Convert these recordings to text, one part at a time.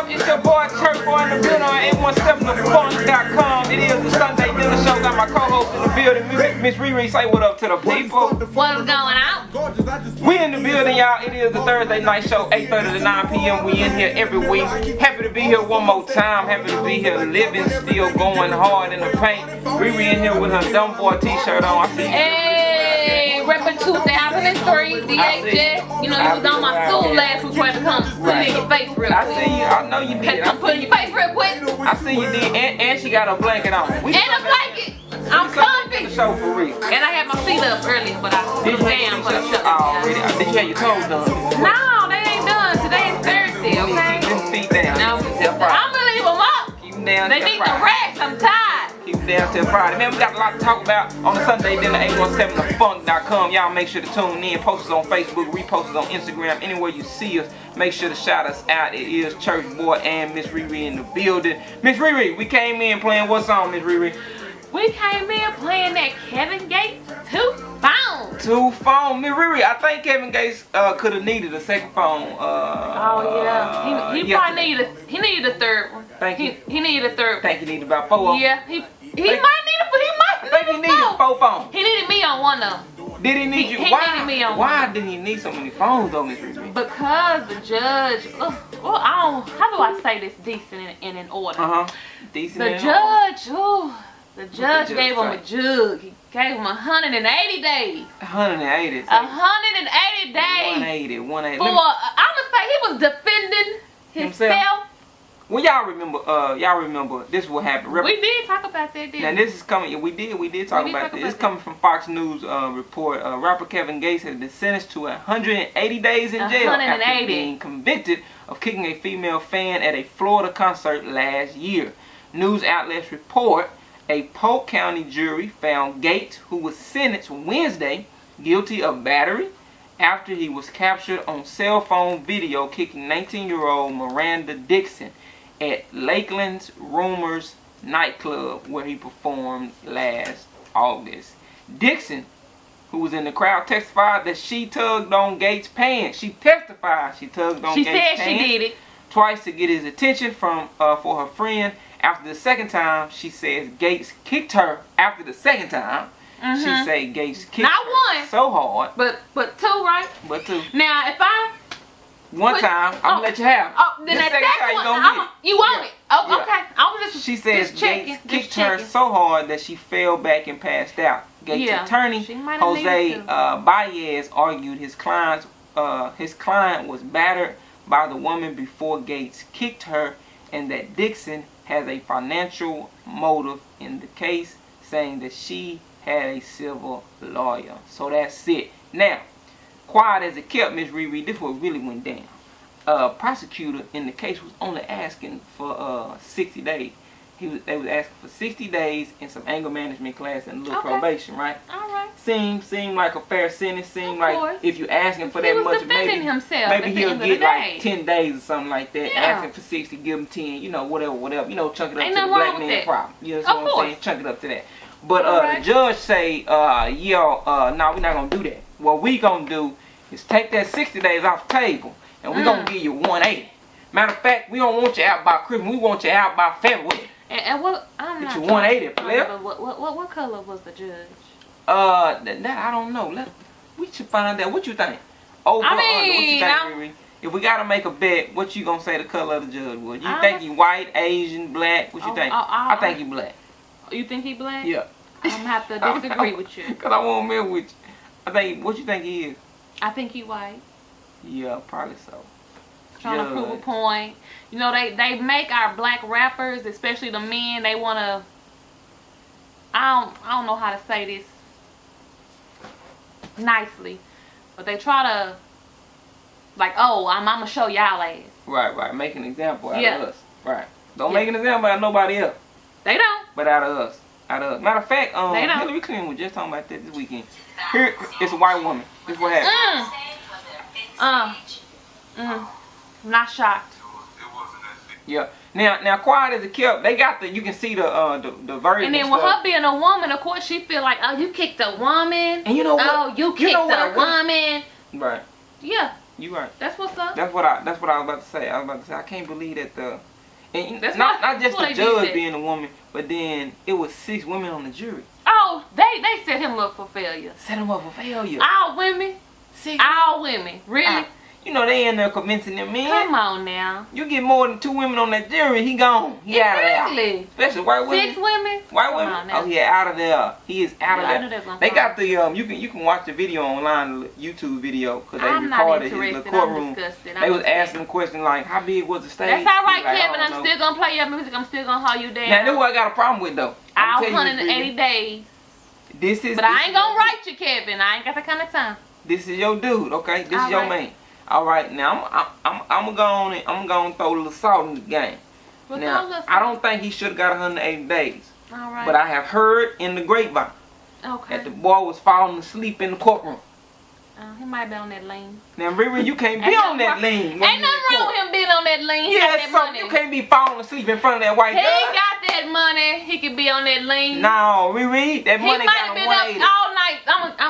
up? It's your boy Church Boy in the building on 817thefunk.com. It is the Sunday Dinner Show. Got my co-host in the building, Miss Rere. Say what up to the people. What's going on? We in the building, y'all. It is the Thursday night show, 8:30 to 9 p.m. We in here every week. Happy to be here one more time. Happy to be here living, still going hard in the paint. Rere in here with her dumb boy t-shirt on. I see you. Hey, reppin' 2003, DHS. You know, you was on my stool last week trying to come put it in your face real quick. I see you. I know you did. I'm putting your face real quick. I see you did. And she got a blanket on. And a blanket. I'm comfy. Show for real. And I had my feet up earlier, but I put them down for the show. Already. Did you have your toes done? No, they ain't done. Today is Thursday, okay? Keep them feet down. No, I'm gonna leave them up. Keep them down. They need to rest. I'm tired. Keep them down till Friday. Man, we got a lot to talk about on the Sunday Dinner, 817thefunk.com. Y'all make sure to tune in. Post us on Facebook, repost us on Instagram. Anywhere you see us, make sure to shout us out. It is Church Boy and Miss Rere in the building. Miss Rere, we came in playing what song, Miss Rere? We came in playing that Kevin Gates 2 phone. 2 phone. Miss Rere, I think Kevin Gates could have needed a second phone. Oh yeah, he probably needed a third one. Thank you. He needed a third I one. think he needed about 4. Yeah, he might need a four phones. He needed me on one of them. Did he need you? He Why? needed me on Why one. didn't he need so many phones though, Miss Rere? Because the judge, how do I say this decent and in order? Decent. The judge gave him a jug. He gave him 180 days. 180. 180 days. 180. For, I'ma say he was defending himself. Well, y'all remember this will happen. We did talk about that, didn't we? Now this is coming. We did talk about this. It's coming from Fox News report. Rapper Kevin Gates has been sentenced to 180 days in jail after being convicted of kicking a female fan at a Florida concert last year. News outlets report a Polk County jury found Gates, who was sentenced Wednesday, guilty of battery after he was captured on cell phone video kicking 19-year-old Miranda Dixon at Lakeland's Rumors nightclub where he performed last August. Dixon, who was in the crowd, testified that she tugged on Gates' pants. She testified she tugged on Gates' pants. She said she did it twice to get his attention for her friend. After the second time, she says Gates kicked her. After the second time, she said Gates kicked her so hard. But 2, right? But 2. Now, if I... One time, I'm going to let you have it. Oh, then that second time, you going to get it. You want it? Oh, yeah. Okay. I was just She says checking, Gates kicked her so hard that she fell back and passed out. Gates' attorney, Jose Baez, argued his client was battered by the woman before Gates kicked her, and that Dixon has a financial motive in the case, saying that she had a civil lawyer. So that's it. Now, quiet as it kept, Miss Rere, this what really went down. Prosecutor in the case was only asking for 60 days. They was asking for 60 days and some anger management class and a little probation, right? All right. Seemed like a fair sentence. Seemed like if you're asking for that much, maybe he'll get like 10 days or something like that. Yeah. Asking for 60, give him 10. You know, whatever. You know, chunk it up to the black man problem. You know what I'm saying? Chunk it up to that. But the judge say, no, we're not gonna do that. What we gonna do is take that 60 days off the table, and we're gonna give you 180. Matter of fact, we don't want you out by Christmas. We want you out by February. And what? I'm not. Get you 180, player. What color was the judge? That I don't know. We should find out. What you think? Over under. What you think, Rere? If we gotta make a bet, what you gonna say the color of the judge was? You think he white, Asian, black? What you think? I think he black. You think he black? Yeah. I'm gonna have to disagree with you. Cause I won't mess with you. What you think he is? I think he white. Yeah, probably so. Trying to prove a point. You know, they make our black rappers, especially the men, they wanna, I don't know how to say this nicely, but they try to, like, oh, I'm gonna show y'all ass. Right. Make an example out of us. Right. Don't make an example out of nobody else. They don't. But out of us. Matter of fact, Hillary Clinton was just talking about that this weekend. Here, it's a white woman. This is what happened. I'm not shocked. Yeah. Now, quiet as it kept, they got you can see the version. And then with her being a woman, of course, she feel like, oh, you kicked a woman. And you know what? Oh, you kicked a woman. Right. Yeah. You right. That's what's up. That's what I was about to say. I was about to say I can't believe that and not just the judge being a woman, but then it was 6 women on the jury. Oh, they set him up for failure. Set him up for failure. All women. 6. All women. Really? You know they in there convincing them men. Come on now. You get more than 2 women on that jury, he gone. He out of there. Especially white women. 6 women. White women. Oh yeah, out of there. He is out of there. They got the you can watch the video online, the YouTube video, because they recorded his little courtroom. They was asking the question like, how big was the stage? That's all right, like, Kevin. I'm still gonna play your music. I'm still gonna hold you down. Now this what I got a problem with though. All 180 days. But I ain't gonna write you, Kevin. I ain't got that kind of time. This is your dude, okay? This is your man. All right, now I'm gonna throw a little salt in the game. Now I don't think he should have got 180 days. All right. But I have heard in the grapevine that the boy was falling asleep in the courtroom. He might be on that lane. Now, Rere, you can't be on that lane. Ain't nothing wrong with him being on that lane. Yeah, so you can't be falling asleep in front of that white guy. He got that money. He could be on that lane. No, Rere, that money got him 180. He might have been up all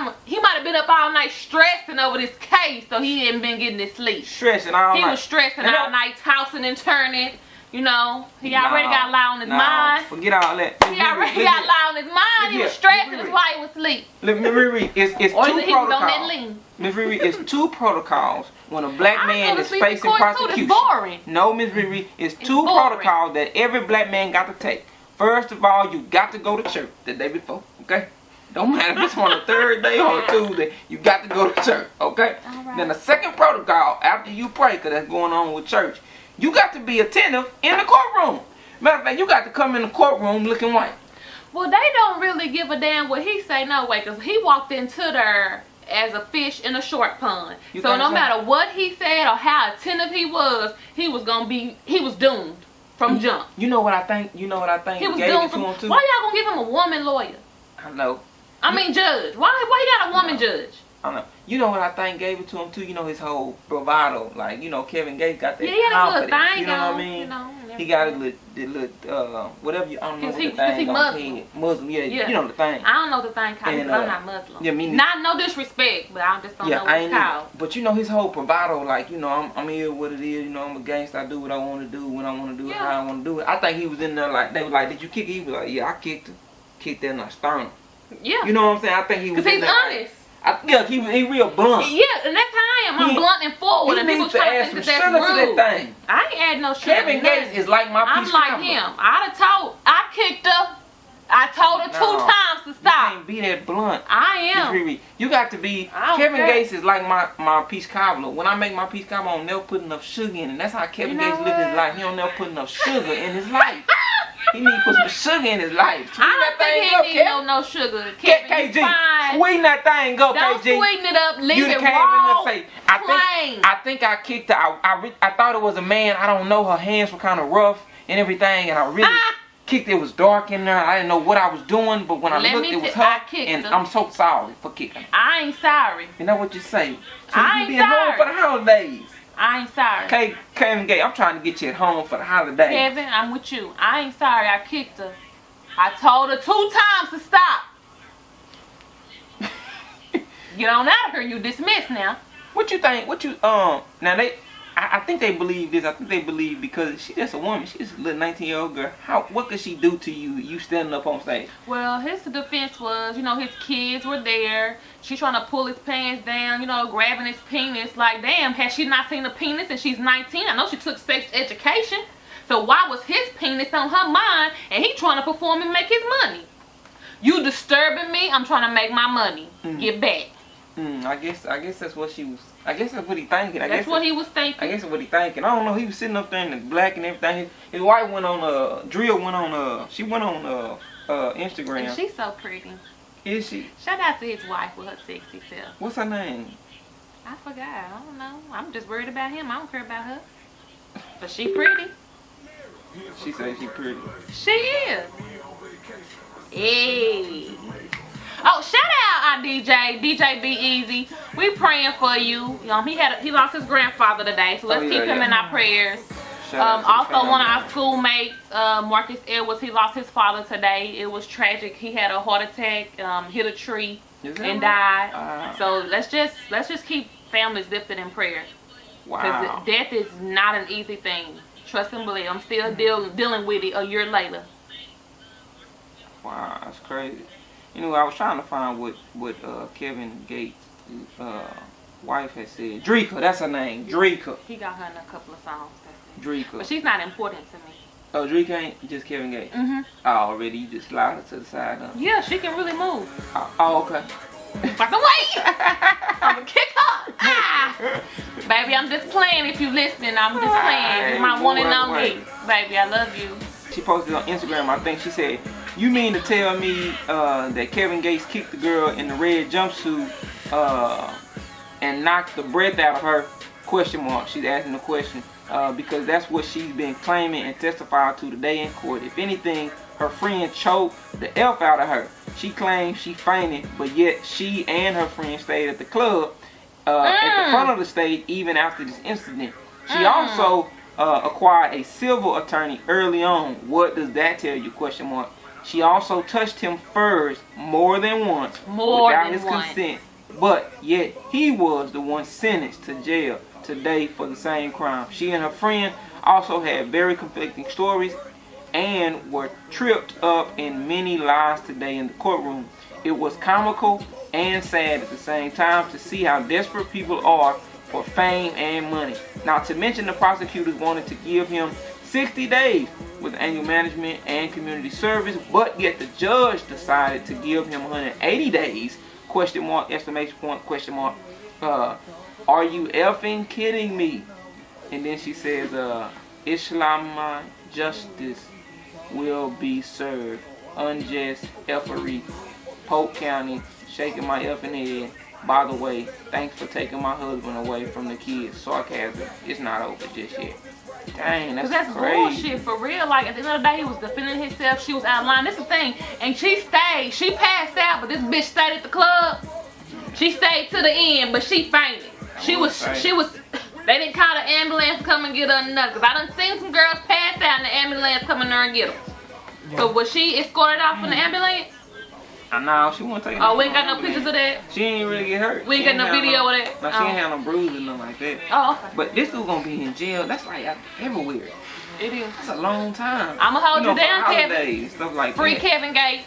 night. He might have been up all night stressing over this case, so he hadn't been getting his sleep. Stressing all night. He was stressing all night, tossing and turning. You know, he already got a lie on his mind. Forget all that. He already got a lie on his mind. He was stressing. That's why he was asleep. Look, Miss Rere, it's 2 protocols. Miss Rere, it's 2 protocols when a black man is facing prosecution. No, Miss Rere, it's 2 protocols that every black man got to take. First of all, you got to go to church the day before, okay? Don't matter if it's on a Thursday or a Tuesday, you got to go to church, okay? Right. Then the second protocol, after you pray, because that's going on with church, you got to be attentive in the courtroom. Matter of fact, you got to come in the courtroom looking white. Well, they don't really give a damn what he say no way, because he walked into there as a fish in a short pond. So no matter what he said or how attentive he was doomed from jump. You know what I think? He was doomed from him too. Why y'all gonna give him a woman lawyer? I know. I mean judge. Why he got a woman judge? I know. You know what I think gave it to him too? You know his whole bravado. Like, you know, Kevin Gates got that confidence. Thing, you know what I mean? You know, he got a little, whatever you, I don't know what the thing on Muslim. His head. Muslim, yeah, you know the thing. I don't know the thing called, because I'm not Muslim. Yeah, me neither. Not no disrespect, but I just don't know what it's called. But you know his whole bravado, like, you know, I'm here what it is, you know, I'm a gangster, I do what I want to do, when I want to do it, how I want to do it. I think he was in there like, they was like, did you kick it? He was like, yeah, I kicked him. Kicked that in the sternum. Yeah. You know what I'm saying? I think he was in there. Because he's honest. Yeah, he real blunt. Yeah, and that's how I am. I'm blunt and forward, and people try to think that's rude. That thing. I ain't add no sugar. Kevin Gates is like my piece of I'm like him. I kicked her. I told her 2 times to stop. You can't be that blunt. I am. You got to be. Kevin Gates is like my peach cobbler. When I make my peach cobbler, I don't never put enough sugar in it. That's how Kevin Gates lives his life. He don't never put enough sugar in his life. He need to put some sugar in his life. I don't think he need no sugar. Kevin, KG, sweeten that thing up, don't KG. Sweeten it up. Leave it raw, plain. I think I kicked her. I thought it was a man. I don't know. Her hands were kind of rough and everything, and I really kicked. It was dark in there. I didn't know what I was doing, but when I looked, it was her. And I'm so sorry for kicking her. I ain't sorry. You know what you say? So I you ain't sorry. Home for the holidays. I ain't sorry. Kevin Gates, I'm trying to get you at home for the holidays. Kevin, I'm with you. I ain't sorry. I kicked her. I told her 2 times to stop. Get on out of here. You dismissed now. What you think? Now I think they believe this. I think they believe because she's just a woman. She's just a little 19-year-old girl. What could she do to you standing up on stage? Well, his defense was, you know, his kids were there. She's trying to pull his pants down, you know, grabbing his penis. Like, damn, has she not seen a penis and she's 19? I know she took sex education. So why was his penis on her mind and he trying to perform and make his money? You disturbing me, I'm trying to make my money. Get back. I guess that's what she was. I guess that's what he thinking. That's what he was thinking. I guess that's what he thinking. I don't know. He was sitting up there in the black and everything. His wife went on. Drill went on. She went on Instagram. And she's so pretty. Is she? Shout out to his wife with her sexy self. What's her name? I forgot. I don't know. I'm just worried about him. I don't care about her. But she pretty. She says she pretty. She is. Hey. Oh, shout out our DJ Be Easy. We praying for you. He lost his grandfather today, so let's keep him in our prayers. Also, one of our schoolmates, Marcus Edwards, he lost his father today. It was tragic. He had a heart attack, hit a tree, and died. So let's just keep families lifted in prayer. Wow. Because death is not an easy thing. Trust and believe. I'm still dealing with it a year later. Wow, that's crazy. You know, I was trying to find what Kevin Gates' wife had said. Dreka, that's her name. Dreka. He got her in a couple of songs. Dreka. But she's not important to me. Oh, Dreka ain't just Kevin Gates? Mm-hmm. Oh, already you just slide her to the side, huh? Yeah, she can really move. Oh, okay. By the way, I'm gonna kick her. Ah! Baby, I'm just playing. If you listening, I'm just playing. You're my one and only. Baby, I love you. She posted on Instagram, I think she said, "You mean to tell me that Kevin Gates kicked the girl in the red jumpsuit and knocked the breath out of her?" Question mark. She's asking the question because that's what she's been claiming and testifying to today in court. If anything, her friend choked the F out of her. She claims she fainted, but yet she and her friend stayed at the club at the front of the stage even after this incident. She also acquired a civil attorney early on. What does that tell you? Question mark. She also touched him first more than once without his consent, but yet he was the one sentenced to jail today for the same crime. She and her friend also had very conflicting stories and were tripped up in many lies today in the courtroom. It was comical and sad at the same time to see how desperate people are for fame and money. Not to mention the prosecutors wanted to give him 60 days with anger management and community service, but yet the judge decided to give him 180 days, question mark, exclamation point, question mark. Are you effing kidding me? And then she says, Islamic justice will be served. Unjust effery. Polk County, shaking my effing head. By the way, thanks for taking my husband away from the kids. Sarcasm. It's not over just yet. Dang, that's crazy. Bullshit for real. Like at the end of the day, he was defending himself. She was out of line. That's the thing. And she stayed. She passed out, but this bitch stayed at the club. She stayed to the end, but she fainted. She was. They didn't call the ambulance to come and get her nothing. Cause I done seen some girls pass out and the ambulance come in there and get them. Yeah. So was she escorted off in the ambulance? No, she wasn't taking. Oh, we ain't got no pictures of that. She ain't really get hurt. We ain't got no video of that. No, she ain't have no bruises or nothing like that. Oh, okay. But this dude gonna be in jail. That's like everywhere. It is. That's a long time. I'ma hold you down, Kevin. Stuff like Free that. Kevin Gates.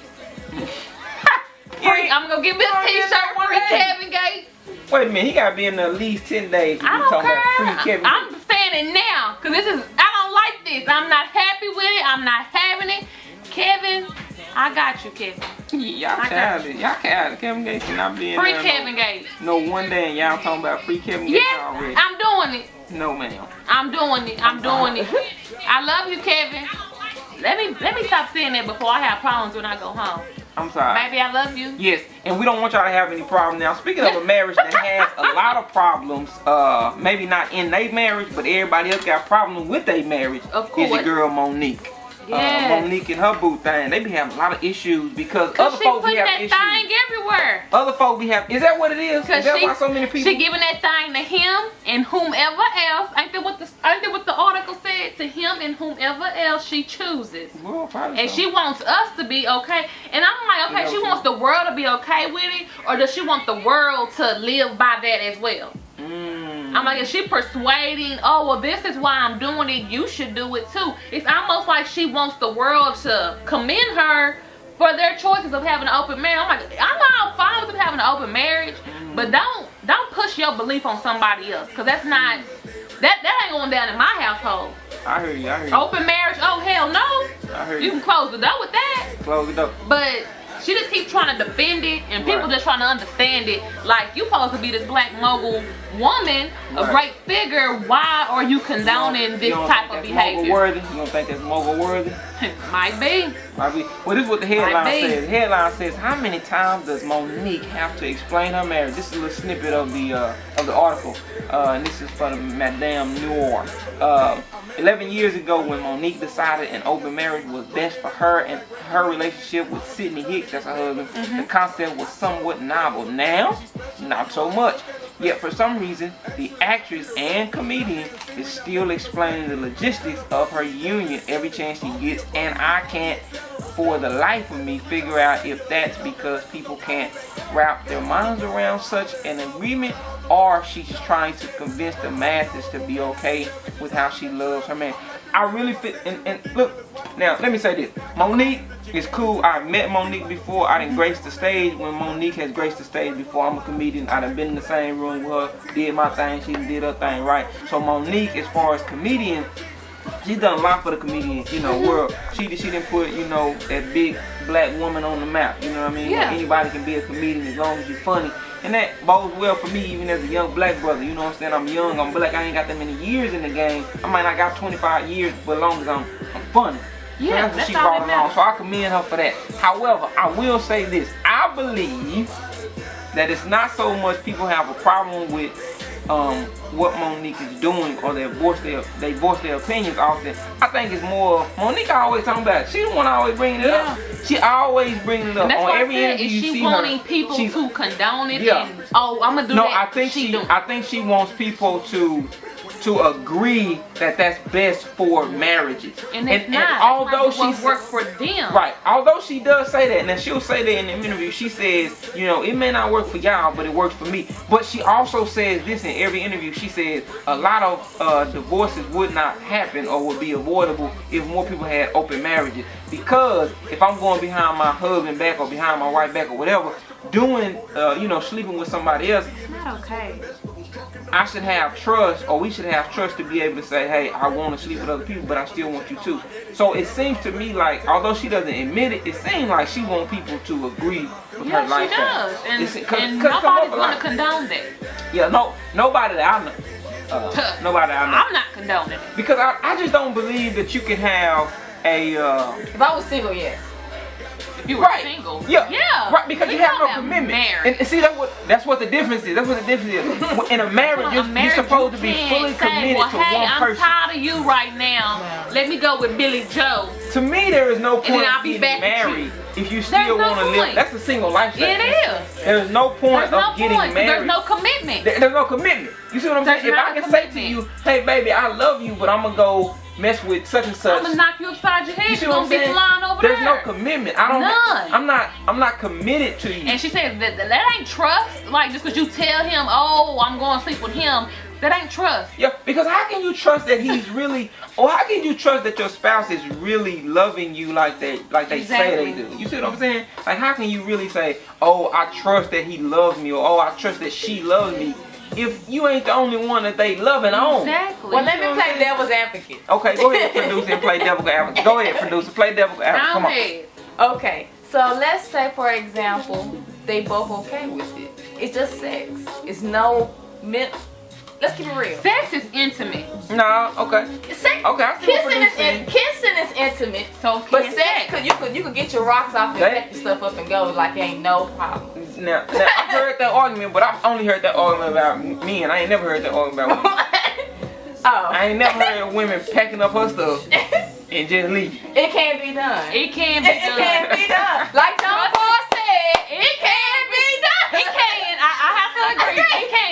Free. I'm gonna give me a t-shirt. Free Kevin Gates. Wait a minute, he gotta be in at least 10 days. I don't care. Free Kevin. I'm saying it now, cause I don't like this. I'm not happy with it. I'm not having it. Kevin, I got you, Kevin. Y'all childish. Y'all childish. Kevin Gates cannot be in free Kevin Gates. No one day, and y'all talking about free Kevin Gates already. Yes, I'm doing it. No, ma'am. I'm doing it. I'm doing it. I love you, Kevin. Let me stop saying that before I have problems when I go home. I'm sorry. Baby, I love you. Yes, and we don't want y'all to have any problems. Now, speaking of a marriage that has a lot of problems, maybe not in their marriage, but everybody else got problems with their marriage, of course, is your girl Monique. Yes. Monique and her boo thing, they be having a lot of issues because other folks be having issues. She putting that thing everywhere. Other folks be having. Is that what it is? Is that why so many people? She giving that thing to him and whomever else. Ain't that what the article said? To him and whomever else she chooses. Well, probably and so. She wants us to be okay. And I'm like, okay, she wants the world to be okay with it, or does she want the world to live by that as well? I'm like, is she persuading, oh, well, this is why I'm doing it, you should do it too. It's almost like she wants the world to commend her for their choices of having an open marriage. I'm like, I'm fine with them having an open marriage, but don't push your belief on somebody else, because that's not, that ain't going down in my household. I hear you. Open marriage, oh, hell no. I hear you. You can close the door with that. Close the door. But she just keeps trying to defend it, and people just trying to understand it. Like, you supposed to be this black mogul woman, a great figure. Why are you condoning this type of behavior? Mogul worthy? You don't think that's mogul worthy? Might be. Well, this is what the headline says. The headline says, how many times does Monique have to explain her marriage? This is a little snippet of the article, and this is from Madame Noir. 11 years ago, when Monique decided an open marriage was best for her and her relationship with Sidney Hicks, that's her husband, the concept was somewhat novel. Now, not so much. Yet for some reason, the actress and comedian is still explaining the logistics of her union every chance she gets, and I can't for the life of me figure out if that's because people can't wrap their minds around such an agreement, or she's trying to convince the masses to be okay with how she loves her man. I really feel, and look, now let me say this. Monique is cool. I've met Monique before. I done graced the stage when Monique has graced the stage before. I'm a comedian. I done been in the same room with her, did my thing, she did her thing, right? So Monique, as far as comedian, she's done a lot for the comedian, world. She didn't put, that big black woman on the map, you know what I mean? Yeah. Anybody can be a comedian as long as you're funny. And that bodes well for me even as a young black brother, you know what I'm saying? I'm young, I'm black, I ain't got that many years in the game. I might not got 25 years, but as long as I'm funny. Yeah, that's what she brought along, so I commend her for that. However, I will say this. I believe that it's not so much people have a problem with what Monique is doing, or they voice their opinions often. I think it's more Monique always talking about it. She the one always bringing it up. She always bringing it up on every interview you see her. Is she wanting people to condone it? Yeah. And, I'm gonna do that. No, I think she wants people to agree that that's best for marriages. And it's not. And although she work for them. Right. Although she does say that, and she'll say that in the interview, she says, it may not work for y'all, but it works for me. But she also says this in every interview. She says a lot of divorces would not happen or would be avoidable if more people had open marriages. Because if I'm going behind my husband back or behind my wife back or whatever, doing, sleeping with somebody else, it's not okay. I should have trust, or we should have trust to be able to say, hey, I want to sleep with other people, but I still want you to. So it seems to me like, although she doesn't admit it, it seems like she wants people to agree with her lifestyle. Yeah, she does. And nobody's going to condone that. Yeah, nobody that I know. Nobody that I know. I'm not condoning it. Because I just don't believe that you can have a... If I was single, yes. If you were single. Yeah. Right, because you have no commitment. And see, that's what the difference is. That's what the difference is. In a marriage, you're supposed to be fully committed to one person. I'm tired of you right now. Let me go with Billy Joe. To me, there is no point of getting married if you still want to live. That's a single lifestyle. It is. There's no point of getting married. There's no commitment. There's no commitment. You see what I'm saying? If I can say to you, hey baby, I love you, but I'm going to go mess with such and such. I'm gonna knock you upside your head. You're gonna be flying over there. There's no commitment. I'm not committed to you. And she said that ain't trust. Like, just because you tell him, oh, I'm going to sleep with him, that ain't trust. Yeah, because how can you trust that he's really, or how can you trust that your spouse is really loving you like they say they do? You see what I'm saying? Like, how can you really say, oh, I trust that he loves me, or oh, I trust that she loves me, if you ain't the only one that they loving on? Exactly. Well, let me play devil's advocate. Okay, go ahead, producer, and play devil's advocate. Go ahead, producer, play devil's advocate. Come on. Okay, so let's say, for example, they both okay with it. It's just sex. It's no... Let's keep it real. Sex is intimate. No, okay. Sex, okay, kissing is intimate. So but sex, you could get your rocks off and pack your stuff up and go like ain't no problem. Now I've heard that argument, but I've only heard that argument about men. I ain't never heard that argument about women. I ain't never heard of women packing up her stuff and just leave. It can't be done. It can be done. It can't be done. Like John Paul said, it can be done. It can. I have to agree. It can.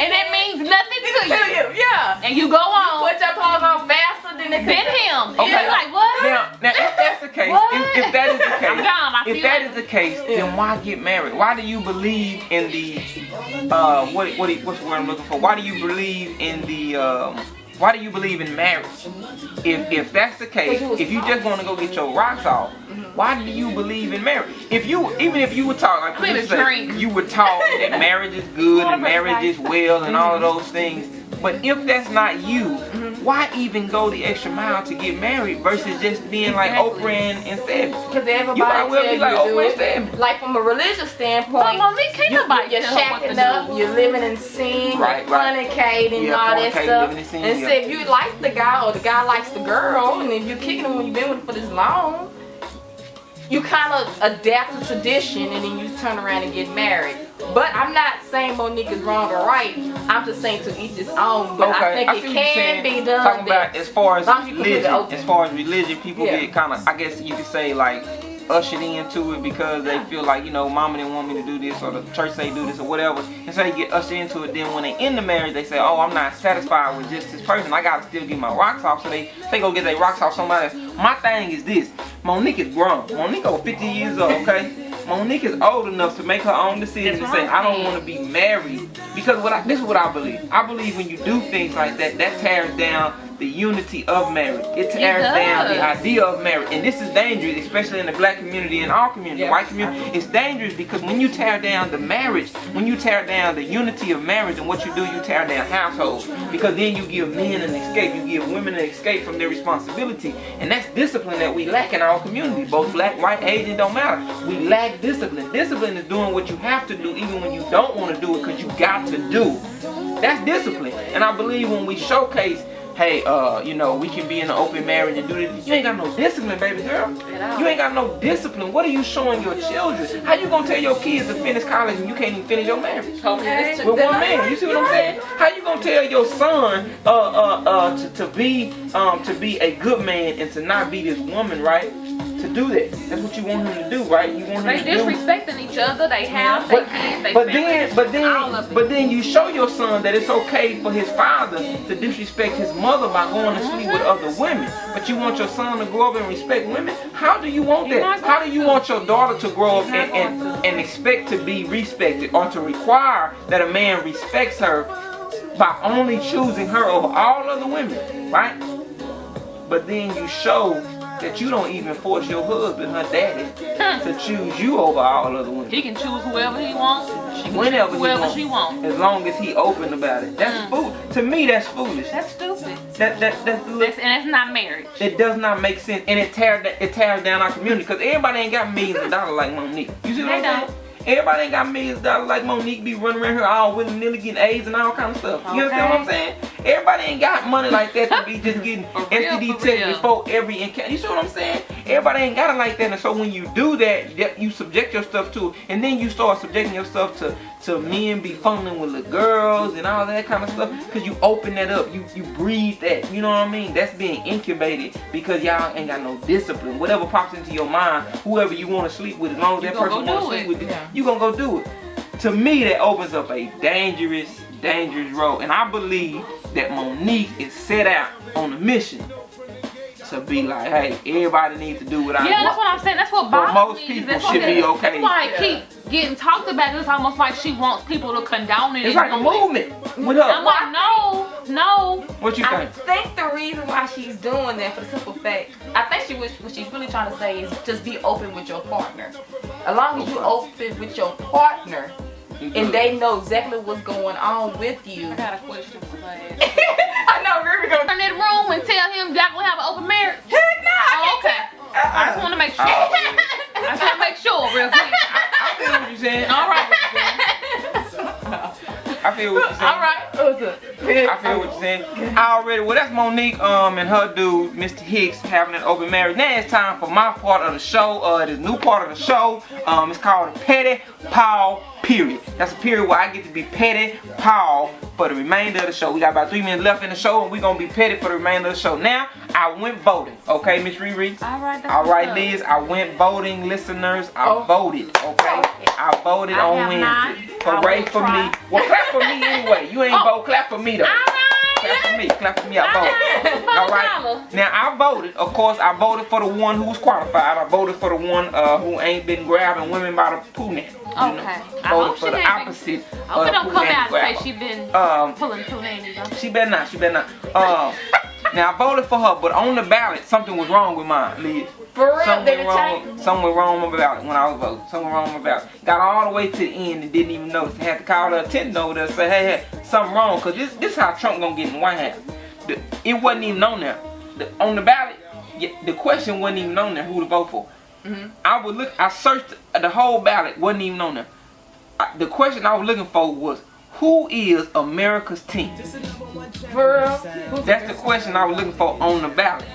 And it means nothing to you. Yeah. And you go on. You put your clothes on faster than him. Okay. You're like, what? Now if that's the case, if that is the case, if that is the case, then why get married? Why do you believe in the what's the word I'm looking for? Why do you believe in the why do you believe in marriage? If that's the case, if you just want to go get your rocks off, why do you believe in marriage? Even if you would talk like you would talk that marriage is good and marriage is well and all of those things. But if that's not you, why even go the extra mile to get married versus just being like Oprah and Stebby? Because everybody tells you to do it. Like from a religious standpoint, you're shacking up, you're living in sin, you're fornicating and all that stuff. And so if you like the guy or the guy likes the girl, and if you're kicking him when you've been with him for this long, you kind of adapt to tradition and then you turn around and get married. But I'm not saying Monique is wrong or right. I'm just saying to each his own. But I think it can be done. Talking about as far as religion, people get kind of, I guess you could say, like ushered into it because they feel like, mama didn't want me to do this, or the church say do this or whatever, and so they get ushered into it. Then when they end the marriage, they say, oh, I'm not satisfied with just this person, I gotta still get my rocks off. So they go get their rocks off somebody else. My thing is this: Monique is grown. Monique over 50 years old, okay? Monique is old enough to make her own decision and say, I don't want to be married. Because this is what I believe. I believe when you do things like that, that tears down the unity of marriage. It tears down the idea of marriage. And this is dangerous, especially in the black community and our community, the white community. It's dangerous because when you tear down the marriage, when you tear down the unity of marriage, and what you do, you tear down households. Because then you give men an escape. You give women an escape from their responsibility. And that's discipline that we lack in our community. Both black, white, Asian, don't matter. We lack discipline. Discipline is doing what you have to do even when you don't want to do it because you got to do. That's discipline. And I believe when we showcase, hey, you know, we can be in an open marriage and do this. You ain't got no discipline, baby girl. You ain't got no discipline. What are you showing your children? How you gonna tell your kids to finish college and you can't even finish your marriage? Okay. With one man. You see what I'm saying? How you gonna tell your son to be a good man and to not be this woman, right? To do that. That's what you want him to do, right? You want him to do. They disrespecting each other, they have, they kids, they family, but then you show your son that it's okay for his father to disrespect his mother by going to sleep with other women. But you want your son to grow up and respect women? How do you want that? How do you want your daughter to grow up and expect to be respected or to require that a man respects her by only choosing her over all other women, right? But then you show that you don't even force your husband, her daddy, to choose you over all other women. He can choose whoever he wants. She can whenever choose whoever she wants. As long as he open about it. That's foolish. To me, that's foolish. That's stupid. And it's not marriage. It does not make sense, and it tears down our community because everybody ain't got millions of dollars like Monique. You see what I'm saying? Everybody ain't got millions of dollars like Monique be running around here all willy-nilly getting AIDS and all kind of stuff. You understand what I'm saying? Everybody ain't got money like that to be just getting STD tests before every encounter. You see what I'm saying? Everybody ain't got it like that, and so when you do that, you subject yourself to it, and then you start subjecting yourself to men be fumbling with the girls and all that kind of stuff, because you open that up, you breathe that, you know what I mean? That's being incubated because y'all ain't got no discipline. Whatever pops into your mind, whoever you want to sleep with, as long as that person want to sleep with you, you gonna go do it. To me, that opens up a dangerous road, and I believe that Monique is set out on a mission to be like, hey, everybody needs to do what I want. Yeah, that's what I'm saying. That's what bothers me. Most people should be okay. That's why I keep getting talked about. It's almost like she wants people to condone it. It's like a movement with her. I'm like, no. What you think? I think the reason why she's doing that, for the simple fact, I think what she's really trying to say is just be open with your partner. As long as you open with your partner, and they know exactly what's going on with you. I got a question for that. I know, Rere gonna turn that room and tell him y'all gonna have an open marriage. Heck no. Oh, okay. I just want to make sure. I just want to make sure, real quick. I feel what you're saying. All right. I feel what you're saying. All right. I feel what you're saying. Well, that's Monique and her dude, Mr. Hicks, having an open marriage. Now it's time for my part of the show. This new part of the show. It's called Petty Paul Period. That's a period where I get to be petty Paul for the remainder of the show. We got about 3 minutes left in the show, and we're gonna be petty for the remainder of the show. Now, I went voting. Okay, Miss Rere? All right, Liz. I went voting, listeners. I voted. Okay, I voted on Wednesday. Hooray for me. Well, clap for me anyway. You ain't vote. Clap for me though. Clap for me, I voted. Alright. Now I voted, of course I voted for the one who was qualified. I voted for the one who ain't been grabbing women by the poonie. Okay. I voted for the opposite. I hope it don't come out and say she been pulling poonie. She better not. Now I voted for her, but on the ballot something was wrong with mine, Liz. For real? Something went wrong with my ballot when I was voting. Something wrong with my ballot. Got all the way to the end and didn't even notice. I had to call the attendant over there and say, hey, something wrong. Because this is how Trump gonna get in the White House. It wasn't even on there. On the ballot, the question wasn't even on there who to vote for. I searched the whole ballot, wasn't even on there. The question I was looking for was, who is America's team? For real? That's the question I was looking for on the ballot.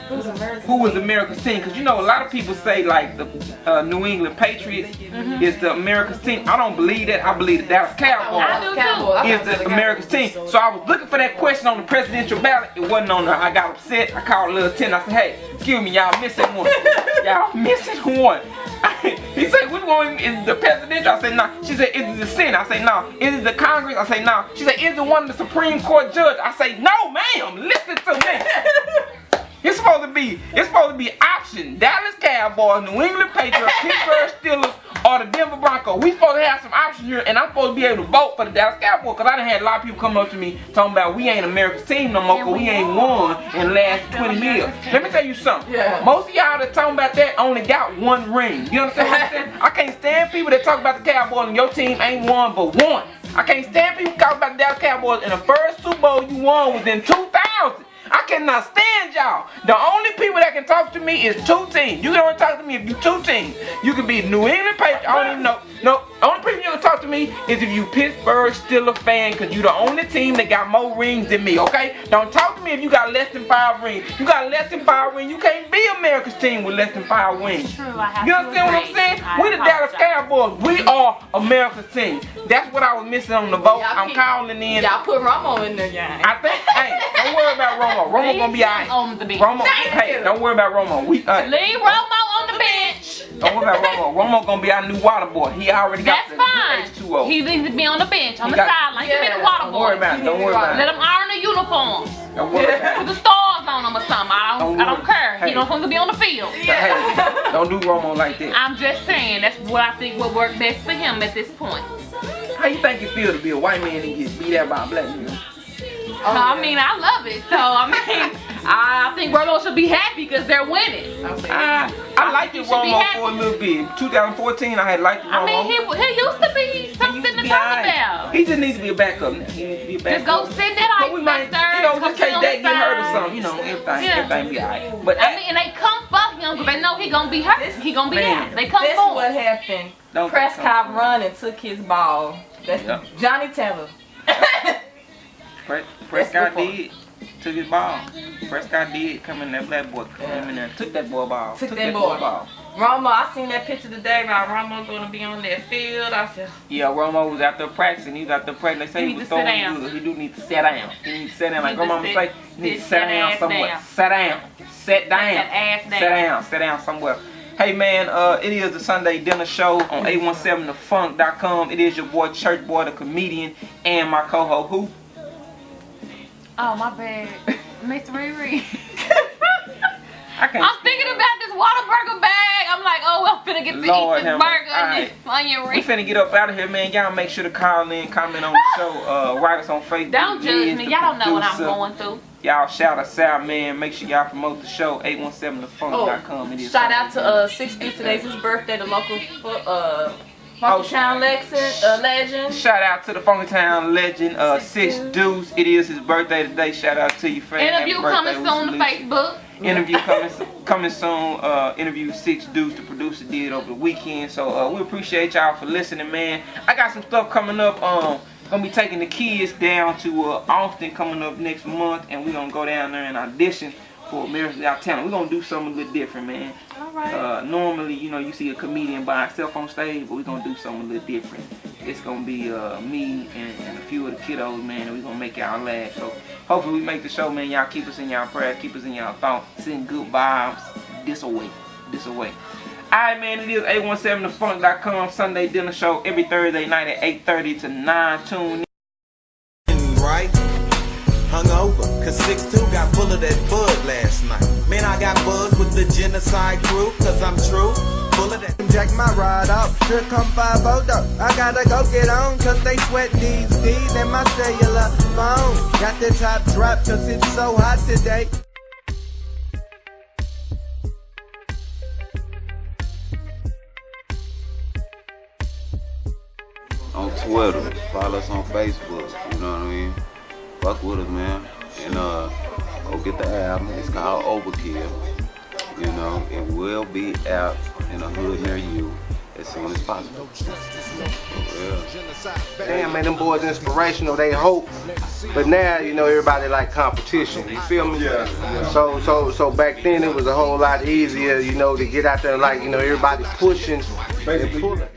Who is America's team? Because you know a lot of people say like the New England Patriots is the America's team. I don't believe that. I believe the Dallas Cowboys is the America's team. So I was looking for that question on the presidential ballot. It wasn't on there. I got upset. I called a little attendant. I said, hey, excuse me, y'all missing one. Y'all missing one. He said, which one is the presidential? I said, no. She said, is it the Senate? I said, no. Is it the Congress? I said, no. She said, is it one of the Supreme Court judge? I say, no, ma'am. Listen to me. It's supposed to be option. Dallas Cowboys, New England Patriots, Pittsburgh Steelers, or the Denver Broncos. We supposed to have some options here, and I'm supposed to be able to vote for the Dallas Cowboys, because I done had a lot of people come up to me talking about we ain't America's team no more, because we ain't won in the last 20 years. Let me tell you something. Most of y'all that talking about that only got one ring. You understand what I'm saying? I can't stand people that talk about the Cowboys and your team ain't won but one. I can't stand people talking about the Dallas Cowboys and the first Super Bowl you won was in 2000. I cannot stand y'all. The only people that can talk to me is two teams. You can only talk to me if you two teams. You can be New England Patriots. I don't even know. No, the only people you can talk to me is if you Pittsburgh Steelers fan, because you the only team that got more rings than me, okay? Don't talk to me if you got less than 5 rings. You got less than 5 rings. You can't be America's team with less than 5 wins. True, you understand what I'm saying? We the Dallas Cowboys. We are America's team. That's what I was missing on the vote. I'm calling in. Y'all put Romo in there, gang. I think, hey, don't worry about Romo. Romo gonna be alright. On the bench. Romo, hey, don't worry about Romo. Leave Romo on the bench. Don't worry about Romo. Romo gonna be our new water boy. He already got the H2O. He needs to be on the bench, on the sideline. Give me the water boy. Don't worry about it. Don't worry about it. Let him iron the uniforms. Don't worry about it. Put the stars on him or something. I don't care. Hey. He don't want to be on the field. Hey, don't do Romo like that. I'm just saying, that's what I think would work best for him at this point. How you think it feel to be a white man and get beat out by a black man? I mean, I love it. So, I mean, I think Romo should be happy because they're winning. I liked Romo for a little bit. 2014, I had liked Romo. I mean, he used to be something to talk about. He just needs to be a backup now. He needs to be a backup. Just go sit that ice back there. You know, just in case that get hurt or something. You know, everything be alright. But I mean, and they come for him because they know he gonna be hurt. He gonna be out. They come for him. That's what happened. Prescott run and took his ball. That's Johnny Taylor. Prescott did. Took his ball. Prescott did come in there, black boy came in there, took that boy ball. Took that boy ball. Romo, I seen that picture today about Romo gonna be on that field. I said, yeah, Romo was out there practicing. He was out there practicing. They say he was throwing good. He do need to sit down. He needs to sit down. Like Grandma say, he needs to sit down somewhere. Sit down. Sit down. Sit down. Sit down somewhere. Hey man, it is the Sunday Dinner Show on 817thefunk.com. It is your boy Church Boy, the comedian, and my co-host who? Oh, my bad. Miss Rere. I'm thinking about this Whataburger bag. I'm like, oh, I'm finna get to eat this burger and this onion ring. We finna get up out of here, man. Y'all make sure to call in, comment on the show, write us on Facebook. Don't judge me. Y'all don't know what I'm going through. Y'all shout us out, man. Make sure y'all promote the show, 817thefunk.com. Shout out to 60 today's his birthday, the local Funky Town legend. Shout out to the Funky Town legend, 6 Deuce. It is his birthday today. Shout out to you, fam. Interview coming soon on Facebook. Interview coming soon. Interview 6 Deuce, the producer, did over the weekend. So we appreciate y'all for listening, man. I got some stuff coming up. Gonna be taking the kids down to Austin coming up next month, and we're gonna go down there and audition for America's Got Talent. We're gonna do something a little different, man. Alright. Normally, you know, you see a comedian by himself on stage, but we're gonna do something a little different. It's gonna be me and a few of the kiddos, man, and we're gonna make y'all laugh. So hopefully we make the show, man. Y'all keep us in y'all prayers, keep us in y'all thoughts, send good vibes this away. Alright, man, it is 817thefunk.com Sunday Dinner Show every Thursday night at 8:30 to 9. Tune in. Right? Hungover, cause 6'2" got full of that bud last night. Man, I got buzz with the genocide crew, cause I'm true. Full of that. Jack my ride up, here come 5 though. I gotta go get on, cause they sweat these D's and my cellular phone. Got the top drop, cause it's so hot today. On Twitter, follow us on Facebook, you know what I mean? Fuck with us, man. And go get the album. It's called Overkill. You know, it will be out in a hood near you as soon as possible. Damn, man, them boys inspirational. They hope, but now you know everybody like competition. You feel me? Yeah. So back then it was a whole lot easier, you know, to get out there like, you know, everybody pushing and pulling.